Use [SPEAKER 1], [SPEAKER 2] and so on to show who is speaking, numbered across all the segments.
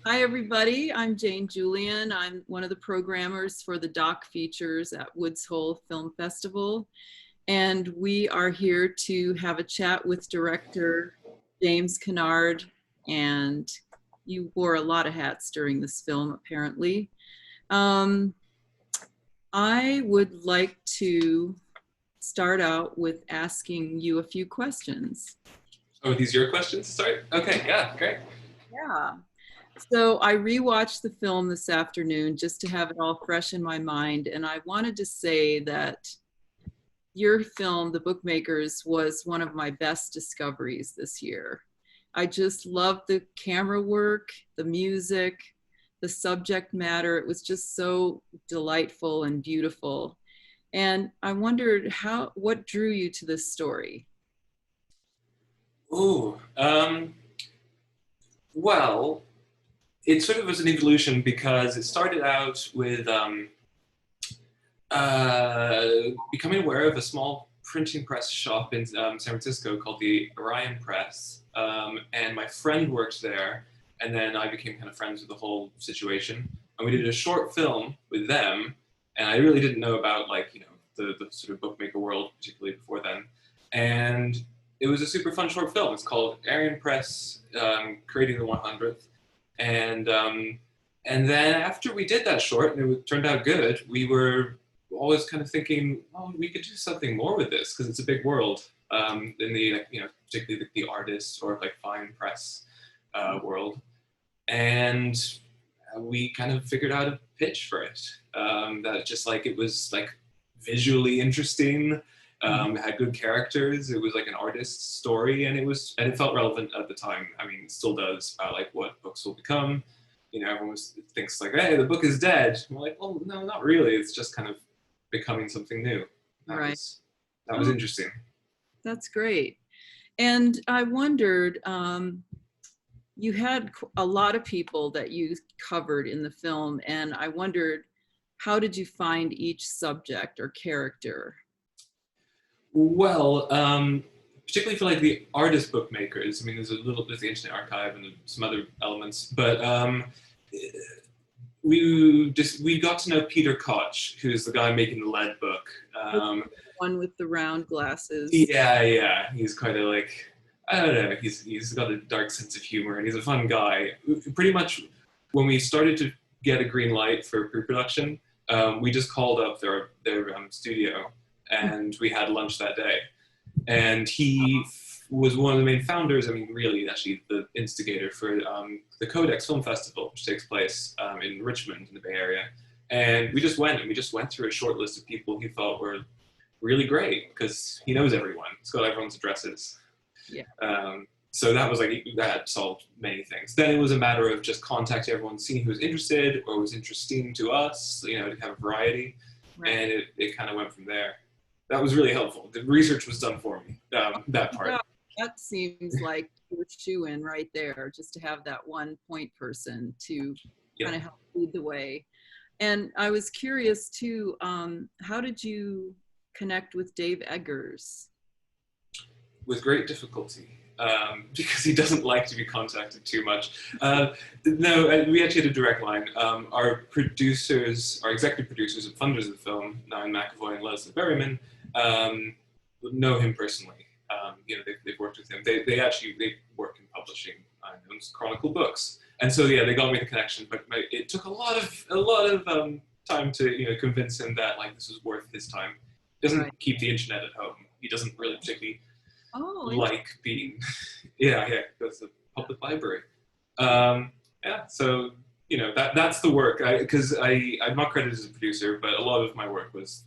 [SPEAKER 1] Hi, everybody. I'm Julian. I'm one of the programmers for the doc features at Woods Hole Film Festival. And we are here to have a chat with director James Kennard. And you wore a lot of hats during this film, apparently. I would like to start out with asking you a few questions.
[SPEAKER 2] Oh, these are your questions to start? Okay, yeah, great.
[SPEAKER 1] Yeah. So I rewatched the film this afternoon just to have it all fresh in my mind. And I wanted to say that your film, The Bookmakers, was one of my best discoveries this year. I just loved the camera work, the music, the subject matter. It was just so delightful and beautiful. And I wondered what drew you to this story?
[SPEAKER 2] Ooh, well, it sort of was an evolution because it started out with becoming aware of a small printing press shop in San Francisco called the Orion Press. And my friend worked there, and then I became kind of friends with the whole situation. And we did a short film with them, and I really didn't know about the sort of bookmaker world, particularly before then. And it was a super fun short film. It's called Orion Press, Creating the 100th. And then after we did that short, and it turned out good, we were always kind of thinking, oh, we could do something more with this because it's a big world in the particularly the artists or like fine press world. And we kind of figured out a pitch for it that just like it was like visually interesting. It had good characters. It was like an artist's story, and it felt relevant at the time. I mean, it still does about like what books will become. Everyone thinks like, hey, the book is dead. And we're like, oh no, not really. It's just kind of becoming something new. That was interesting.
[SPEAKER 1] That's great. And I wondered, you had a lot of people that you covered in the film, and I wondered, how did you find each subject or character?
[SPEAKER 2] Well, particularly for like the artist bookmakers, I mean, there's the Internet Archive and some other elements, but we got to know Peter Koch, who's the guy making the lead book.
[SPEAKER 1] The one with the round glasses.
[SPEAKER 2] Yeah, he's kind of like, I don't know, he's got a dark sense of humor, and he's a fun guy. Pretty much when we started to get a green light for pre-production, we just called up their studio, and we had lunch that day. And he was one of the main founders, I mean, really, actually, the instigator for the Codex Film Festival, which takes place in Richmond, in the Bay Area. And we just went through a short list of people he thought were really great, because he knows everyone. He's got everyone's addresses.
[SPEAKER 1] Yeah.
[SPEAKER 2] So that was like, that solved many things. Then it was a matter of just contacting everyone, seeing who was interested or was interesting to us, to have a variety. Right. And it kind of went from there. That was really helpful. The research was done for me, that part.
[SPEAKER 1] Yeah, that seems like a shoe-in right there, just to have that one point person to kind of help lead the way. And I was curious too, how did you connect with Dave Eggers?
[SPEAKER 2] With great difficulty. Because he doesn't like to be contacted too much. No, we actually had a direct line. Our executive producers and funders of the film, Niall McAvoy and Leslie Berryman, know him personally. They've worked with him. They work in publishing Chronicle books, and so yeah, they got me the connection. But it took a lot of time to convince him that like this was worth his time. He doesn't keep the internet at home. He doesn't really particularly like being goes to the public library. So that's the work, because I'm not credited as a producer, but a lot of my work was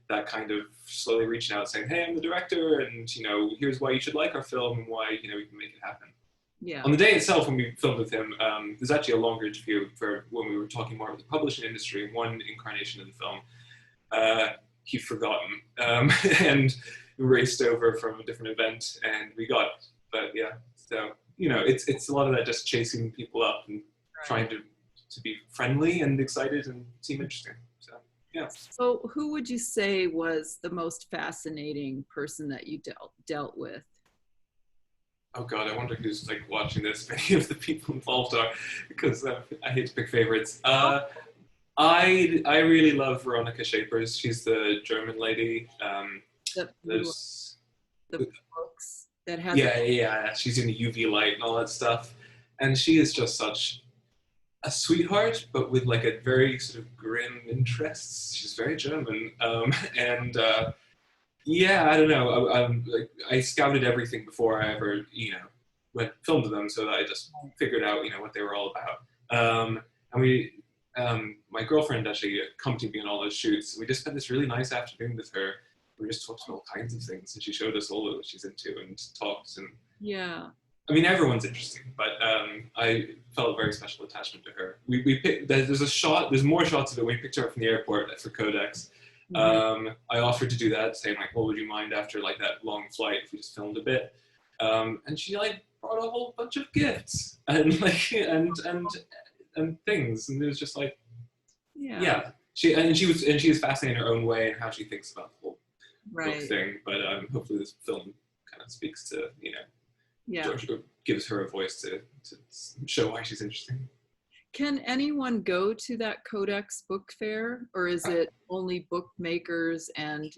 [SPEAKER 2] that kind of slowly reaching out saying, hey, I'm the director, and here's why you should like our film and why we can make it happen.
[SPEAKER 1] Yeah.
[SPEAKER 2] On the day itself when we filmed with him, there's actually a longer interview for when we were talking more about the publishing industry. One incarnation of the film, he'd forgotten and raced over from a different event, and we got it. But yeah, so it's a lot of that, just chasing people up and trying to be friendly and excited and seem interesting. So yeah.
[SPEAKER 1] So who would you say was the most fascinating person that you dealt with?
[SPEAKER 2] Oh God, I wonder who's like watching this. Many of the people involved are, because I hate to pick favorites. I really love Veronica Shapers. She's the German lady.
[SPEAKER 1] The,
[SPEAKER 2] There's
[SPEAKER 1] the books that had the,
[SPEAKER 2] yeah, yeah. She's in the UV light and all that stuff, and she is just such a sweetheart, but with like a very sort of grim interests. She's very German, and yeah, I don't know. I scouted everything before I ever, went filmed them, so that I just figured out, what they were all about. And my girlfriend actually accompanied me on all those shoots. We just spent this really nice afternoon with her. We just talked about all kinds of things, and she showed us all of what she's into and talked. And
[SPEAKER 1] yeah.
[SPEAKER 2] I mean, everyone's interesting, but I felt a very special attachment to her. We picked, there's a shot, there's more shots of it. We picked her up from the airport for Codex. I offered to do that, saying like, well, would you mind after like that long flight if we just filmed a bit? And she like brought a whole bunch of gifts and like and things, and it was just like, yeah. She is fascinating in her own way and how she thinks about the whole book thing. But hopefully this film kind of speaks to gives her a voice to show why she's interesting.
[SPEAKER 1] Can anyone go to that Codex book fair, or is it only bookmakers and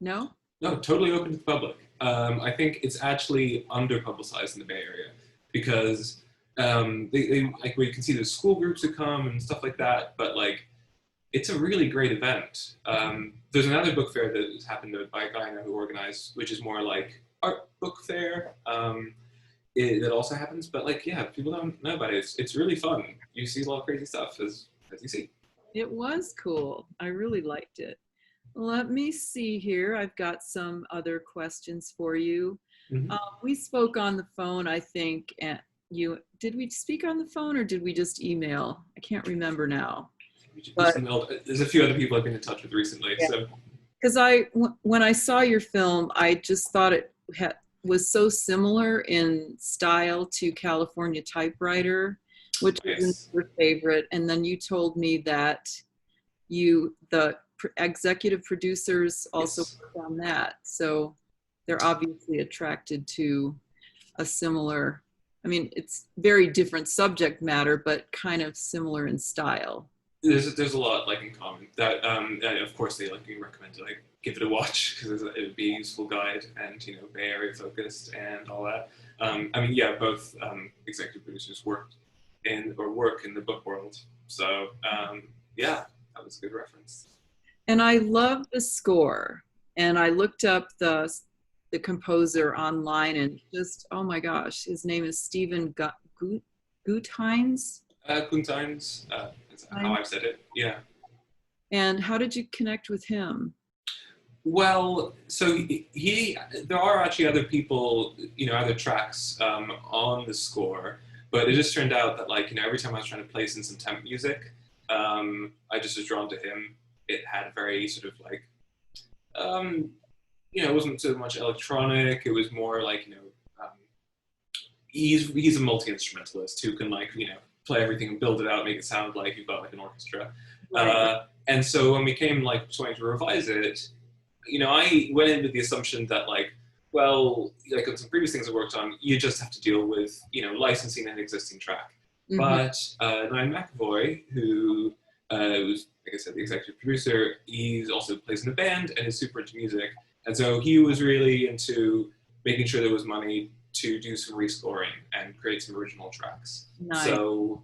[SPEAKER 1] no?
[SPEAKER 2] No, totally open to the public. I think it's actually under-publicized in the Bay Area because they like where you can see the school groups that come and stuff like that, but like it's a really great event. There's another book fair that has happened by a guy I know who organized, which is more like art book fair. That also happens, but like, yeah, people don't know about it. It's really fun. You see a lot of crazy stuff as you see.
[SPEAKER 1] It was cool. I really liked it. Let me see here. I've got some other questions for you. We spoke on the phone, I think, and did we speak on the phone or did we just email? I can't remember now.
[SPEAKER 2] But there's a few other people I've been in touch with recently. Yeah. So
[SPEAKER 1] because when I saw your film, I just thought it was so similar in style to California Typewriter, which was your favorite. And then you told me that the executive producers also worked on that. So they're obviously attracted to a similar, I mean, it's very different subject matter, but kind of similar in style.
[SPEAKER 2] There's a lot like in common. That of course they like recommend to like give it a watch because it would be a useful guide and Bay Area focused and all that. I mean, yeah, both executive producers work in the book world, so yeah, that was a good reference.
[SPEAKER 1] And I love the score, and I looked up the composer online, and just oh my gosh, his name is Stephen Guttheins.
[SPEAKER 2] Guttheins. How I've said it, yeah.
[SPEAKER 1] And how did you connect with him?
[SPEAKER 2] Well, so there are actually other people, other tracks on the score, but it just turned out that like, every time I was trying to place in some temp music, I just was drawn to him. It had very sort of like, it wasn't so much electronic. It was more like, he's a multi-instrumentalist who can like, play everything and build it out, make it sound like you've got like an orchestra. Right. And so when we came like trying to revise it, I went in with the assumption that like, well, like on some previous things I worked on, you just have to deal with, licensing an existing track. But Ryan McAvoy, who was, like I said, the executive producer, he also plays in a band and is super into music. And so he was really into making sure there was money to do some rescoring and create some original tracks. Nice. So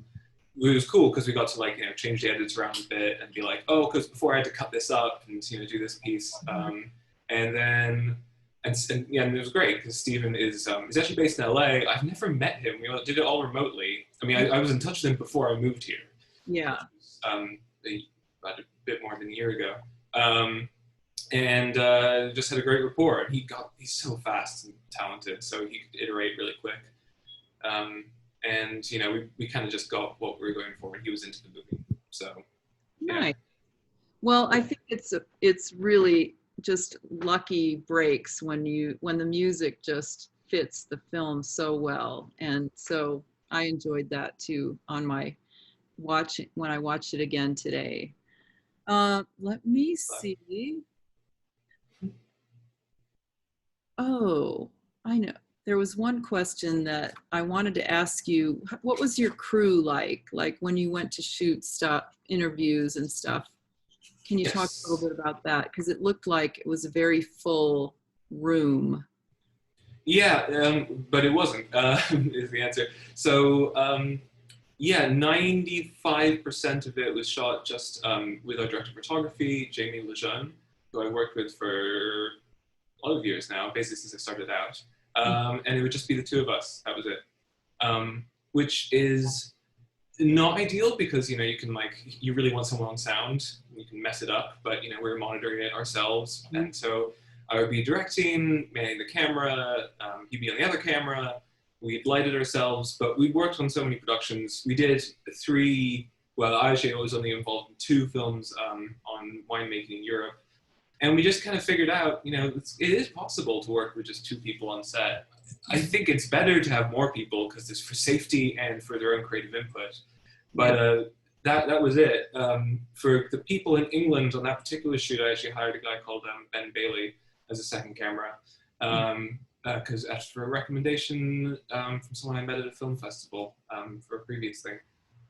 [SPEAKER 2] it was cool because we got to like, change the edits around a bit and be like, oh, because before I had to cut this up and, do this piece. And then, and it was great because Stephen is actually based in LA. I've never met him. We did it all remotely. I mean, I was in touch with him before I moved here. Yeah. About a bit more than a year ago. And just had a great rapport. And he's so fast and talented, so he could iterate really quick. And we kind of just got what we were going for, and he was into the movie. So yeah.
[SPEAKER 1] Nice. Well, I think it's really just lucky breaks when the music just fits the film so well, and so I enjoyed that too on my when I watched it again today. Let me see. Oh, I know. there was one question that I wanted to ask you. What was your crew like? Like when you went to shoot stuff, interviews and stuff? Can you talk a
[SPEAKER 2] Yes.
[SPEAKER 1] little bit about that? Because it looked like it was a very full room.
[SPEAKER 2] Yeah, but it wasn't, is the answer. So, yeah, 95% of it was shot just with our director of photography, Jamie Lejeune, who I worked with for a lot of years now, basically since I started out. And it would just be the two of us. That was it. Which is not ideal because, you know, you can like, you really want someone on sound, you can mess it up, but, you know, we're monitoring it ourselves. And so I would be directing, manning the camera, he'd be on the other camera, we'd light it ourselves, but we worked on so many productions. We did three, well, I actually was only involved in two films on winemaking in Europe. And we just kind of figured out, you know, it is possible to work with just two people on set. I think it's better to have more people because it's for safety and for their own creative input. But that was it. For the people in England on that particular shoot, I actually hired a guy called Ben Bailey as a second camera. Because after a recommendation from someone I met at a film festival for a previous thing.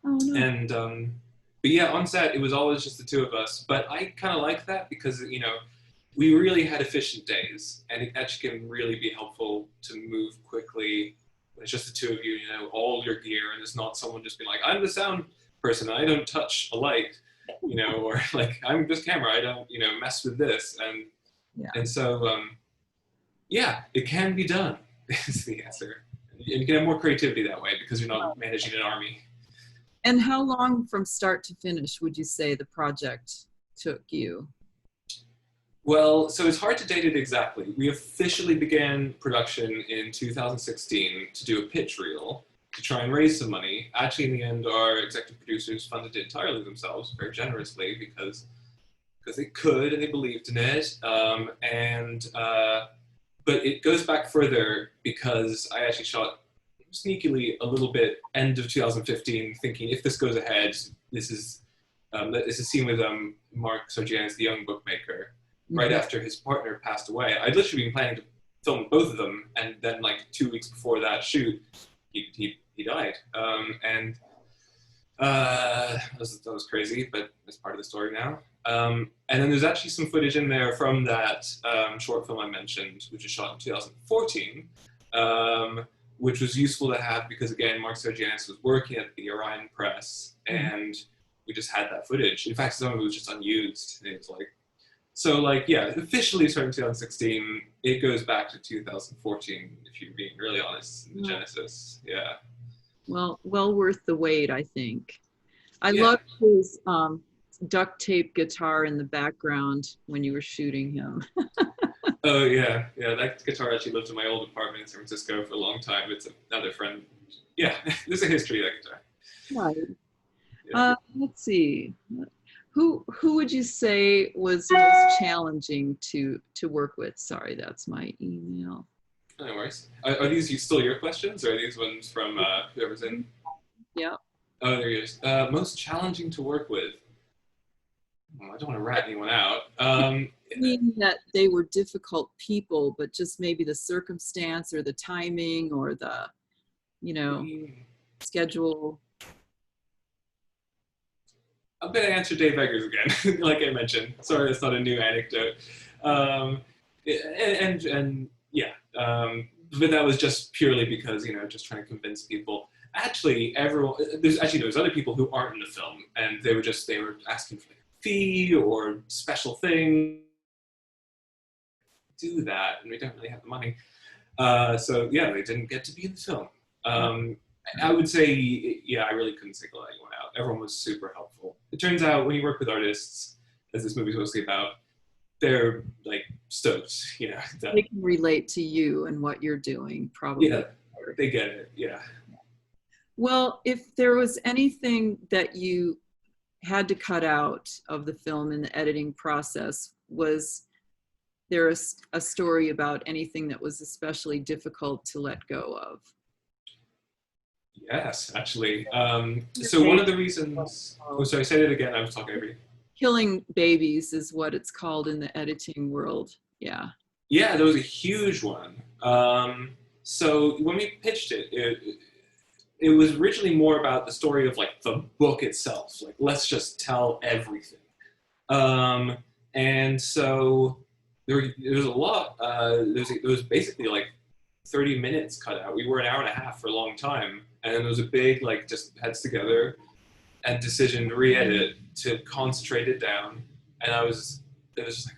[SPEAKER 1] Oh, no.
[SPEAKER 2] And but yeah, on set it was always just the two of us. But I kind of like that because, you know, we really had efficient days, and it actually can really be helpful to move quickly when it's just the two of you. You know, all your gear, and it's not someone just being like, "I'm the sound person, I don't touch a light," you know, or like, "I'm this camera, I don't, you know, mess with this," and so. Yeah, it can be done, is the answer. And you can have more creativity that way because you're not managing an army.
[SPEAKER 1] And how long from start to finish would you say the project took you?
[SPEAKER 2] Well, so it's hard to date it exactly. We officially began production in 2016 to do a pitch reel to try and raise some money. Actually, in the end, our executive producers funded it entirely themselves, very generously, because they could and they believed in it. But it goes back further because I actually shot sneakily a little bit end of 2015, thinking if this goes ahead, this is a scene with Mark Sargent's The Young Bookmaker, right after his partner passed away. I'd literally been planning to film both of them, and then like 2 weeks before that shoot, he died. That was crazy, but it's part of the story now. And then there's actually some footage in there from that short film I mentioned, which was shot in 2014, which was useful to have because, again, Mark Sargent was working at the Orion Press, and we just had that footage. In fact, some of it was just unused. And it's like, so like, yeah, officially starting 2016, it goes back to 2014, if you're being really honest, in the genesis. Yeah.
[SPEAKER 1] Well worth the wait, I think. I loved his duct tape guitar in the background when you were shooting him.
[SPEAKER 2] Oh yeah, that guitar actually lived in my old apartment in San Francisco for a long time. It's another friend. Yeah, there's a history of that guitar.
[SPEAKER 1] Right.
[SPEAKER 2] Yeah.
[SPEAKER 1] Let's see. Who would you say was most challenging to work with? Sorry, that's my email.
[SPEAKER 2] No worries. Are these still your questions, or are these ones from whoever's in?
[SPEAKER 1] Yeah.
[SPEAKER 2] Oh, there he is. Most challenging to work with. I don't want to rat anyone out.
[SPEAKER 1] I mean that they were difficult people, but just maybe the circumstance or the timing or the, you know, schedule.
[SPEAKER 2] I'm going to answer Dave Eggers again, like I mentioned. Sorry, that's not a new anecdote. But that was just purely because, you know, just trying to convince people. Actually, there's other people who aren't in the film, and they were asking for a fee or special thing. Do that, and we don't really have the money. So yeah, they didn't get to be in the film. I would say, yeah, I really couldn't single anyone out. Everyone was super helpful. It turns out when you work with artists, as this movie's mostly about, they're like stoked, you know.
[SPEAKER 1] They can relate to you and what you're doing, probably.
[SPEAKER 2] Yeah, they get it, yeah.
[SPEAKER 1] Well, if there was anything that you had to cut out of the film in the editing process, was there a story about anything that was especially difficult to let go of?
[SPEAKER 2] Yes, actually. So one of the reasons, oh, sorry, say that again. I was talking over you.
[SPEAKER 1] Killing babies is what it's called in the editing world. Yeah.
[SPEAKER 2] Yeah, there was a huge one. So when we pitched it was originally more about the story of like the book itself. Like, let's just tell everything. Um, and so there was a lot. There was basically like 30 minutes cut out. We were an hour and a half for a long time. And then there was a big, like, just heads together and decision to re-edit, to concentrate it down. And it was like,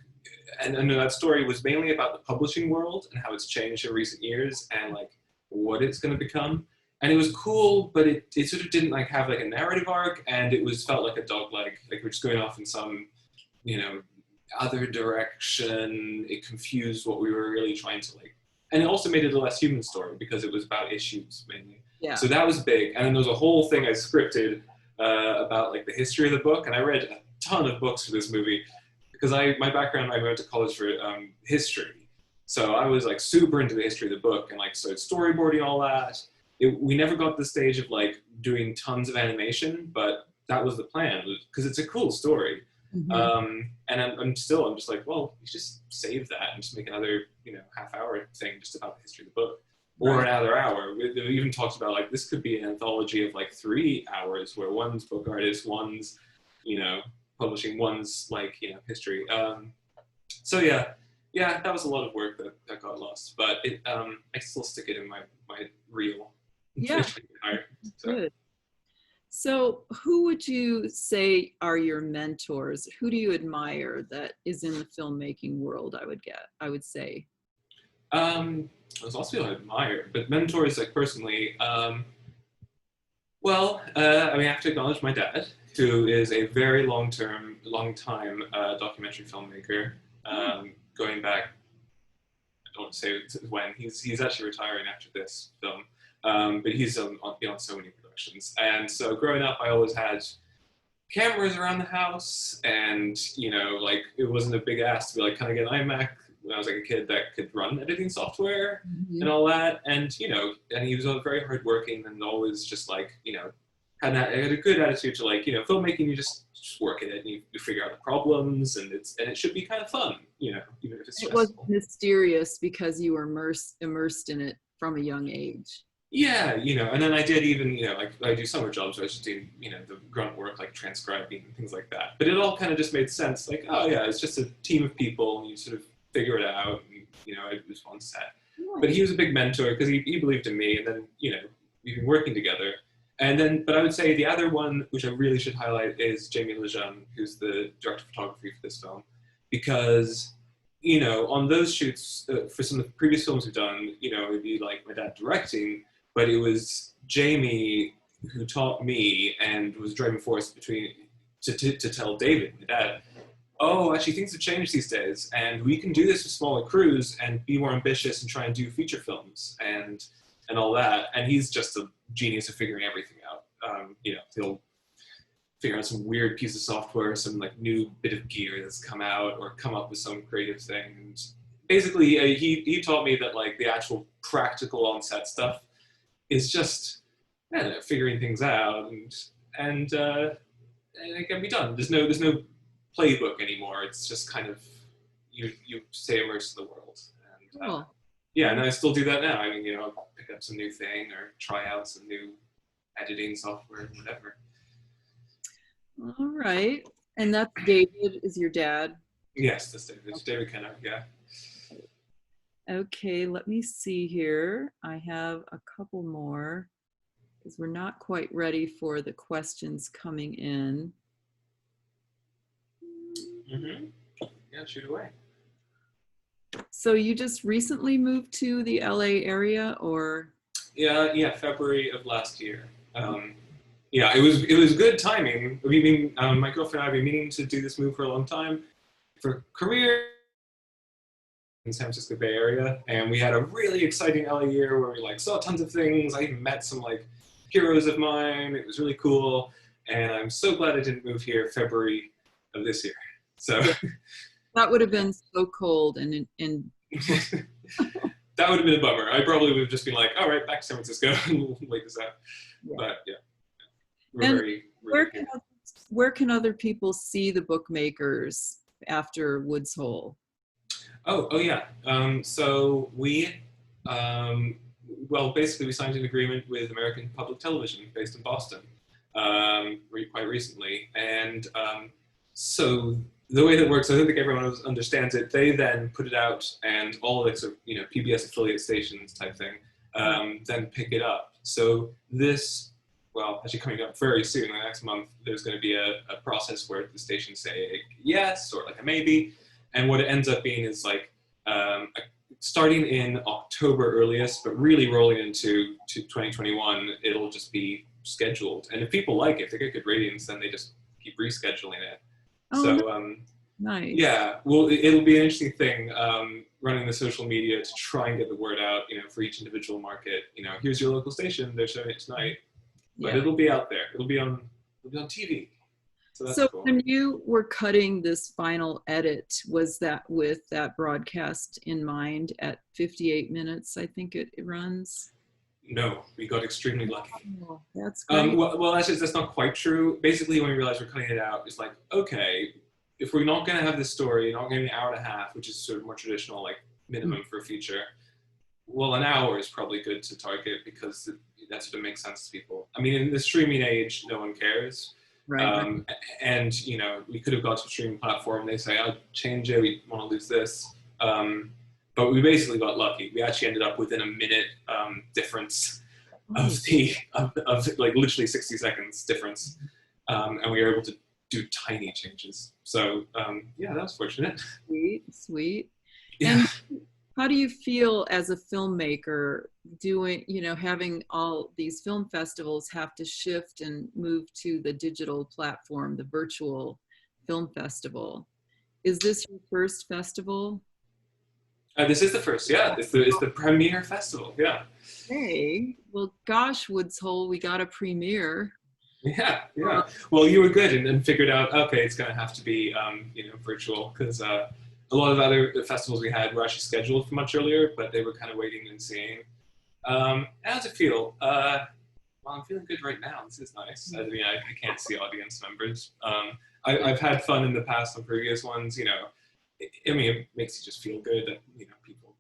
[SPEAKER 2] and that story was mainly about the publishing world and how it's changed in recent years and like what it's going to become. And it was cool, but it sort of didn't like have like a narrative arc, and it was felt like a dogleg, like we're just going off in some, you know, other direction. It confused what we were really trying to like, and it also made it a less human story because it was about issues mainly.
[SPEAKER 1] Yeah.
[SPEAKER 2] So that was big. And then there was a whole thing I scripted about like the history of the book, and I read a ton of books for this movie because my background, I went to college for history, so I was like super into the history of the book and like started storyboarding all that. We never got to the stage of like doing tons of animation, but that was the plan because it's a cool story. Mm-hmm. And I'm just like, well, you just save that and just make another, you know, half-hour thing just about the history of the book, or right. Another hour. We even talked about like this could be an anthology of like 3 hours where one's book artist, one's, you know, publishing, one's like, you know, history. So yeah, that was a lot of work that got lost, but I still stick it in my reel.
[SPEAKER 1] Yeah. So. Good. So who would you say are your mentors? Who do you admire that is in the filmmaking world, I would say?
[SPEAKER 2] There's lots of people I admire, but mentors, like personally, I mean, I have to acknowledge my dad, who is a very long time documentary filmmaker, going back, I don't want to say when, he's actually retiring after this film. But he's on so many productions. And so growing up, I always had cameras around the house, and, you know, like it wasn't a big ask to be like, can I get an iMac when I was like a kid that could run editing software and all that. And, you know, and he was very hardworking and always just like, you know, had a good attitude to like, you know, filmmaking, you just work at it and you figure out the problems, and it should be kind of fun, you know, even if it's stressful.
[SPEAKER 1] It was mysterious because you were immersed in it from a young age.
[SPEAKER 2] Yeah, you know, and then I did even, you know, like I do summer jobs where I just do, you know, the grunt work like transcribing and things like that. But it all kind of just made sense. Like, oh yeah, it's just a team of people and you sort of figure it out. And, you know, it was on set. Yeah. But he was a big mentor because he believed in me, and then, you know, we've been working together. And then, but I would say the other one, which I really should highlight, is Jamie Lejeune, who's the director of photography for this film. Because, you know, on those shoots, for some of the previous films we've done, you know, it'd be like my dad directing, but it was Jamie who taught me and was driving force to tell David, my dad, oh, actually things have changed these days, and we can do this with smaller crews and be more ambitious and try and do feature films and all that. And he's just a genius of figuring everything out. You know, he'll figure out some weird piece of software, some like new bit of gear that's come out, or come up with some creative thing. And basically, he taught me that like the actual practical on-set stuff is just, I don't know, figuring things out, and it can be done. There's no playbook anymore. It's just kind of you stay immersed in the world. And
[SPEAKER 1] cool.
[SPEAKER 2] Yeah, and I still do that now. I mean, you know, I'll pick up some new thing or try out some new editing software, whatever.
[SPEAKER 1] All right, and that's David is your dad?
[SPEAKER 2] Yes, that's David. It's David Kennard. Yeah.
[SPEAKER 1] Okay, let me see here. I have a couple more because we're not quite ready for the questions coming in.
[SPEAKER 2] Mm-hmm. Yeah, shoot away.
[SPEAKER 1] So you just recently moved to the LA area, or?
[SPEAKER 2] Yeah, February of last year. Yeah, it was good timing. My girlfriend and I have been meaning to do this move for a long time, for career in San Francisco Bay Area, and we had a really exciting LA year where we like saw tons of things. I even met some like heroes of mine. It was really cool, and I'm so glad I didn't move here February of this year. So
[SPEAKER 1] that would have been so cold and
[SPEAKER 2] that would have been a bummer. I probably would have just been like, all right, back to San Francisco and we'll wait this out. Yeah. But yeah,
[SPEAKER 1] where can other people see the Bookmakers after Woods Hole?
[SPEAKER 2] Oh yeah. So we well, basically we signed an agreement with American Public Television based in Boston quite recently. And so the way that works, I don't think everyone understands it, they then put it out and all the sort of, PBS affiliate stations type thing then pick it up. So this, well, actually coming up very soon, the next month, there's going to be a process where the stations say a yes or like a maybe. And what it ends up being is like starting in October earliest, but really rolling into 2021, it'll just be scheduled. And if people like it, if they get good ratings, then they just keep rescheduling it.
[SPEAKER 1] Oh,
[SPEAKER 2] So
[SPEAKER 1] nice.
[SPEAKER 2] yeah, well, it'll be an interesting thing running the social media to try and get the word out, for each individual market. Here's your local station, they're showing it tonight. But it'll be out there. It'll be on TV. So that's cool.
[SPEAKER 1] When you were cutting this final edit, was that with that broadcast in mind at 58 minutes, I think it runs?
[SPEAKER 2] No, we got extremely lucky.
[SPEAKER 1] Oh, that's great.
[SPEAKER 2] Well, actually, that's not quite true. Basically, when we realized we're cutting it out, it's like, okay, if we're not going to have this story, not going to be an hour and a half, which is sort of more traditional, like minimum for a feature, well, an hour is probably good to target because that sort of makes sense to people. I mean, in the streaming age, no one cares.
[SPEAKER 1] Right.
[SPEAKER 2] And, we could have got to a streaming platform. They say, I'll change it. We want to lose this. But we basically got lucky. We actually ended up within a minute difference of like literally 60 seconds difference. And we were able to do tiny changes. So, yeah, that was fortunate.
[SPEAKER 1] Sweet.
[SPEAKER 2] Yeah.
[SPEAKER 1] And how do you feel as a filmmaker doing, having all these film festivals have to shift and move to the digital platform, the virtual film festival? Is this your first festival?
[SPEAKER 2] This is the first, yeah. It's the premiere festival, yeah.
[SPEAKER 1] Hey, well, gosh, Woods Hole, we got a premiere.
[SPEAKER 2] Yeah. Well, you were good and figured out, okay, it's going to have to be, virtual because a lot of other festivals we had were actually scheduled for much earlier, but they were kind of waiting and seeing. How does it feel? Well, I'm feeling good right now. This is nice. I mean, I can't see audience members. I've had fun in the past on previous ones. It makes you just feel good that people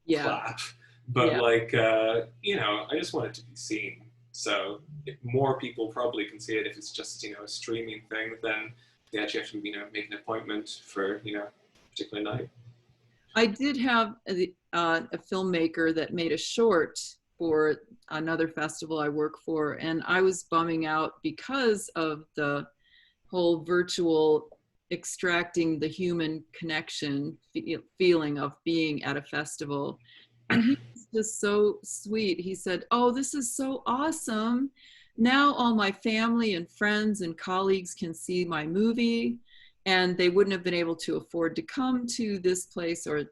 [SPEAKER 2] clap. But I just want it to be seen. So if more people probably can see it, if it's just a streaming thing, then they actually have to make an appointment for particular night.
[SPEAKER 1] I did have a filmmaker that made a short for another festival I work for, and I was bumming out because of the whole virtual extracting the human connection feeling of being at a festival. And he was just so sweet. He said, "Oh, this is so awesome. Now all my family and friends and colleagues can see my movie. And they wouldn't have been able to afford to come to this place or,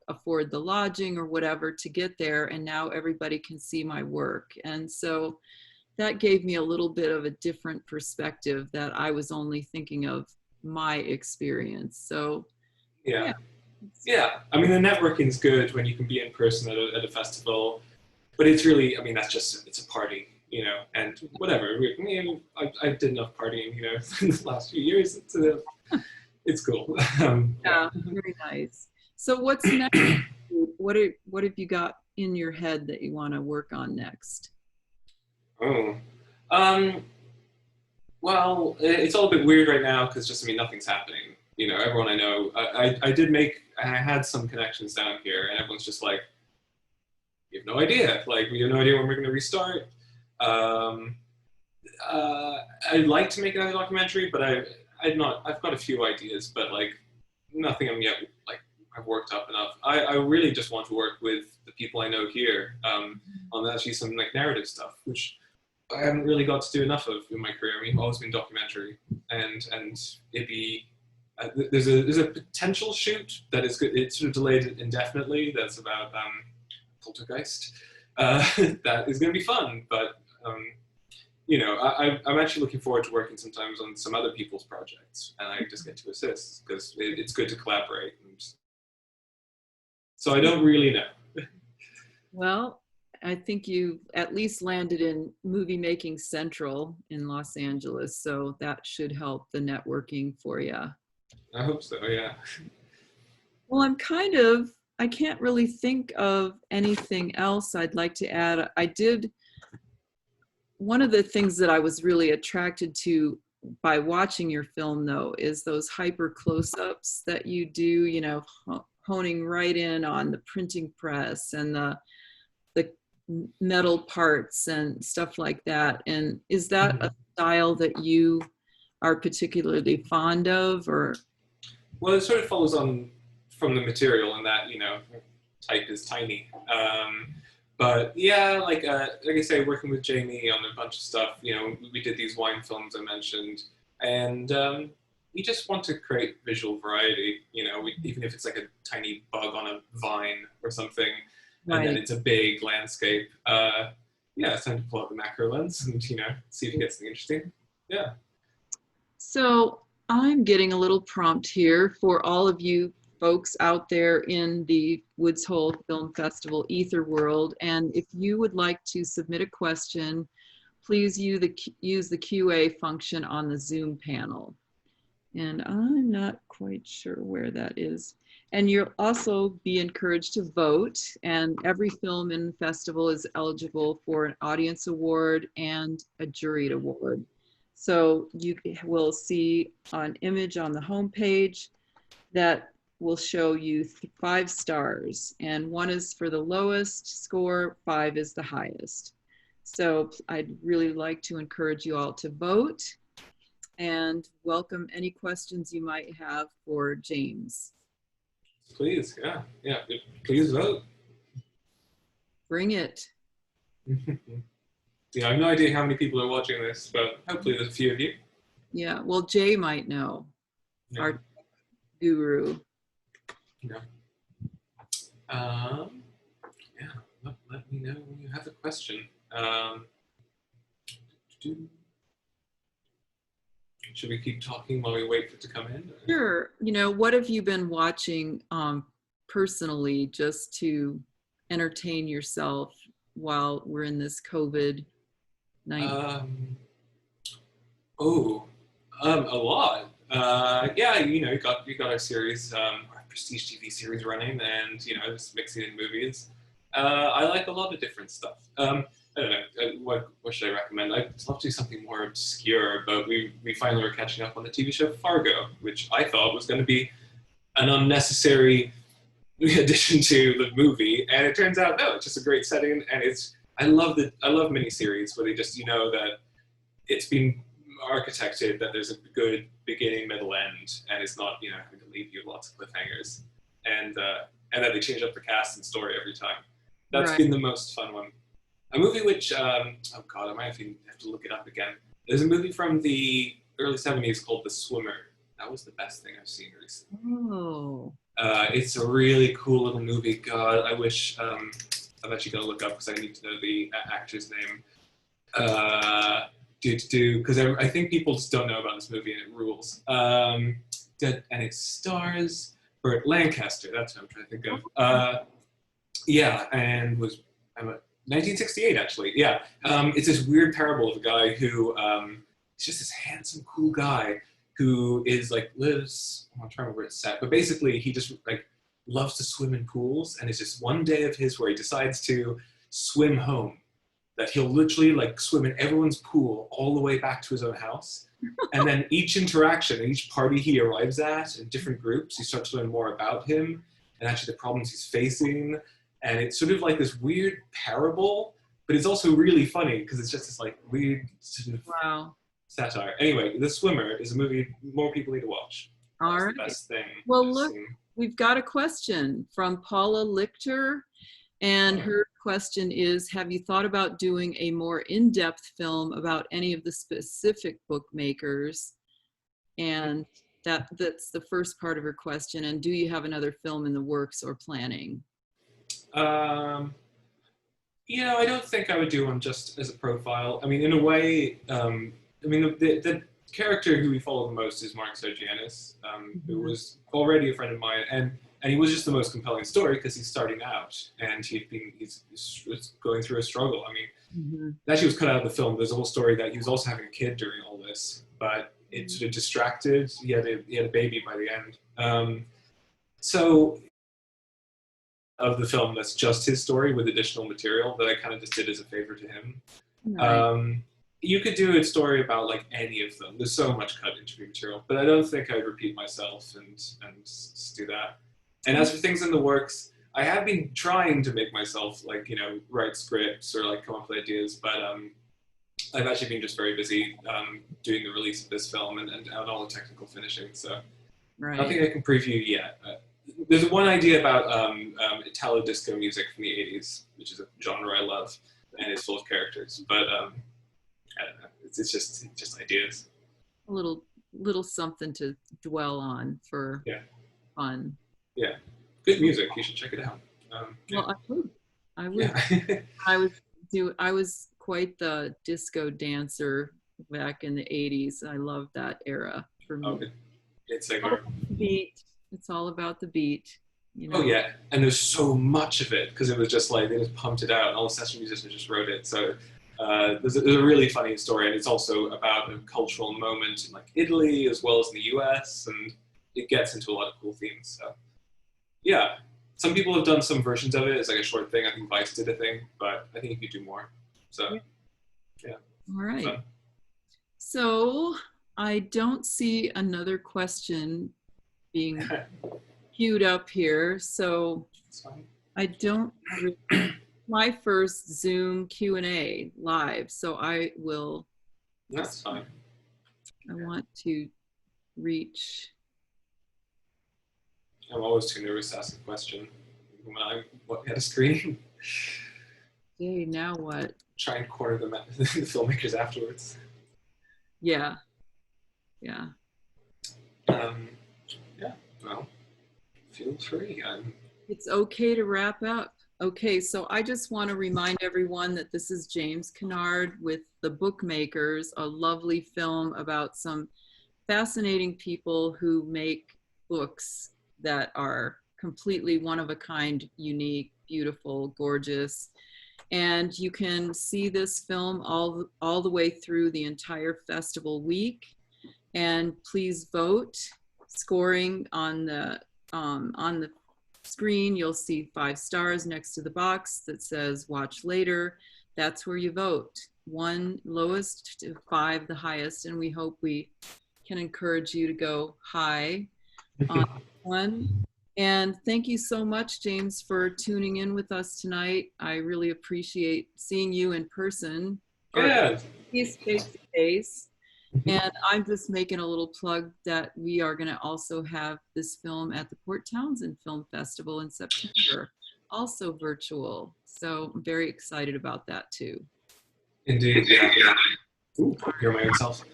[SPEAKER 1] afford the lodging or whatever to get there. And now everybody can see my work." And so that gave me a little bit of a different perspective that I was only thinking of my experience. So,
[SPEAKER 2] yeah. I mean, the networking's good when you can be in person at a festival, but it's really, it's a party. And whatever. I did enough partying, in the last few years. It's cool.
[SPEAKER 1] Yeah, very nice. So what's next? What have you got in your head that you want to work on next?
[SPEAKER 2] Oh, well, it's all a bit weird right now because nothing's happening. Everyone I know, I had some connections down here, and everyone's just like, we have no idea. Like, we have no idea when we're going to restart. I'd like to make another documentary, but I've got a few ideas, but nothing I've worked up enough. I really just want to work with the people I know here on actually some narrative stuff, which I haven't really got to do enough of in my career. I've always been documentary, and it'd be there's a potential shoot that is good. It's sort of delayed indefinitely. That's about Poltergeist. That is going to be fun, but I'm actually looking forward to working sometimes on some other people's projects, and I just get to assist because it's good to collaborate. So I don't really know.
[SPEAKER 1] Well, I think you at least landed in Movie Making Central in Los Angeles, so that should help the networking for you.
[SPEAKER 2] I hope so, yeah.
[SPEAKER 1] Well, I'm kind of I can't really think of anything else I'd like to add. One of the things that I was really attracted to by watching your film, though, is those hyper close-ups that you do, honing right in on the printing press and the metal parts and stuff like that. And is that a style that you are particularly fond of?
[SPEAKER 2] Well, it sort of follows on from the material in that, type is tiny. But yeah, like I say, working with Jamie on a bunch of stuff, we did these wine films I mentioned, and we just want to create visual variety, even if it's like a tiny bug on a vine or something, and then
[SPEAKER 1] Right.
[SPEAKER 2] it's a big landscape. Yeah, it's time to pull out the macro lens and, see if you get something interesting. Yeah.
[SPEAKER 1] So I'm getting a little prompt here for all of you folks out there in the Woods Hole Film Festival ether world. And if you would like to submit a question, please use the QA function on the Zoom panel. And I'm not quite sure where that is. And you'll also be encouraged to vote. And every film in the festival is eligible for an audience award and a juried award. So you will see an image on the homepage that will show you 5 stars, and 1 is for the lowest score, 5 is the highest. So I'd really like to encourage you all to vote and welcome any questions you might have for James.
[SPEAKER 2] Please, yeah, please vote.
[SPEAKER 1] Bring it.
[SPEAKER 2] Yeah, I have no idea how many people are watching this, but hopefully there's a few of you.
[SPEAKER 1] Yeah, well, Jay might know, our guru.
[SPEAKER 2] Yeah. Yeah, let me know when you have a question. Should we keep talking while we wait for it to come in?
[SPEAKER 1] Sure. What have you been watching personally just to entertain yourself while we're in this COVID-19?
[SPEAKER 2] A lot. Yeah, you got our series, our prestige TV series running, and just mixing in movies. I like a lot of different stuff. I don't know, what should I recommend? I'd love to do something more obscure, but we finally were catching up on the TV show Fargo, which I thought was going to be an unnecessary addition to the movie, and it turns out no, it's just a great setting, and I love miniseries where they just that it's been architected that there's a good beginning, middle, end, and it's not having to leave you lots of cliffhangers, and that they change up the cast and story every time. That's
[SPEAKER 1] Right.
[SPEAKER 2] been the most fun one. A movie which oh god, I might have to look it up again. There's a movie from the early '70s called The Swimmer. That was the best thing I've seen recently.
[SPEAKER 1] Oh.
[SPEAKER 2] It's a really cool little movie. God, I wish I'm actually gonna look up because I need to know the actor's name. Because I think people just don't know about this movie and it rules. And it stars Burt Lancaster. That's what I'm trying to think of. Yeah, and was 1968 actually. Yeah, it's this weird parable of a guy who is just this handsome, cool guy who is lives. I'm trying to remember where it's set, but basically he just loves to swim in pools, and it's just one day of his where he decides to swim home. That he'll literally swim in everyone's pool all the way back to his own house. And then each interaction, each party he arrives at in different groups, you start to learn more about him and actually the problems he's facing. And it's sort of like this weird parable, but it's also really funny because it's just this weird sort of satire. Anyway, The Swimmer is a movie more people need to watch.
[SPEAKER 1] All right.
[SPEAKER 2] The best thing.
[SPEAKER 1] Well, look, we've got a question from Paula Lichter. And her question is, have you thought about doing a more in-depth film about any of the specific bookmakers? And that's the first part of her question. And do you have another film in the works or planning?
[SPEAKER 2] I don't think I would do one just as a profile. I mean, in a way, the character who we follow the most is Mark Sogiannis, who was already a friend of mine, and he was just the most compelling story because he's starting out and he's going through a struggle. I mean, that actually was cut out of the film. There's a whole story that he was also having a kid during all this, but it sort of distracted. He had a baby by the end. So of the film that's just his story with additional material that I kind of just did as a favor to him.
[SPEAKER 1] Right.
[SPEAKER 2] You could do a story about like any of them. There's so much cut interview material, but I don't think I'd repeat myself and do that. And as for things in the works, I have been trying to make myself like, you know, write scripts or like come up with ideas, but I've actually been just very busy doing the release of this film and all the technical finishing. So
[SPEAKER 1] Right.
[SPEAKER 2] nothing I can preview yet. There's one idea about Italo disco music from the 80s, which is a genre I love, and it's full of characters. But I don't know. It's just ideas.
[SPEAKER 1] A little something to dwell on for fun.
[SPEAKER 2] Yeah, good music. You should check it out.
[SPEAKER 1] Well, I would.
[SPEAKER 2] Yeah.
[SPEAKER 1] I was quite the disco dancer back in the 80s. I loved that era for me.
[SPEAKER 2] Okay. It's like
[SPEAKER 1] beat. It's all about the beat. You know?
[SPEAKER 2] Oh yeah, and there's so much of it because it was just like they just pumped it out, and all the session musicians just wrote it. So there's a really funny story, and it's also about a cultural moment in like Italy as well as in the U.S., and it gets into a lot of cool themes. So yeah, some people have done some versions of it as like a short thing. I think Vice did a thing, but I think you could do more. So yeah.
[SPEAKER 1] All right. So I don't see another question being queued up here, so I don't. My first Zoom Q&A live, so I will.
[SPEAKER 2] That's fine.
[SPEAKER 1] I want to reach.
[SPEAKER 2] I'm always too nervous to ask a question when I'm at a screen.
[SPEAKER 1] Okay, now what?
[SPEAKER 2] Try and corner the filmmakers afterwards.
[SPEAKER 1] Yeah. Yeah.
[SPEAKER 2] Yeah. Well, feel free.
[SPEAKER 1] It's okay to wrap up. Okay, so I just want to remind everyone that this is James Kennard with The Bookmakers, a lovely film about some fascinating people who make books that are completely one of a kind, unique, beautiful, gorgeous. And you can see this film all the way through the entire festival week. And please vote. Scoring on the screen, you'll see 5 stars next to the box that says watch later. That's where you vote. 1 lowest to 5 the highest, and we hope we can encourage you to go high on one. And thank you so much, James, for tuning in with us tonight. I really appreciate seeing you in person.
[SPEAKER 2] Yeah.
[SPEAKER 1] Face to face. And I'm just making a little plug that we are going to also have this film at the Port Townsend Film Festival in September, also virtual. So I'm very excited about that too.
[SPEAKER 2] Indeed. Yeah. Ooh, hear my own self.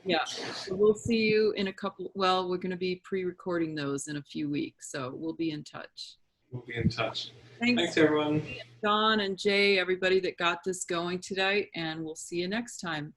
[SPEAKER 1] Yeah. So we'll see you in a couple. Well, we're going to be pre-recording those in a few weeks. So we'll be in touch.
[SPEAKER 2] We'll be in touch.
[SPEAKER 1] Thanks
[SPEAKER 2] everyone.
[SPEAKER 1] Don and Jay, everybody that got this going today. And we'll see you next time.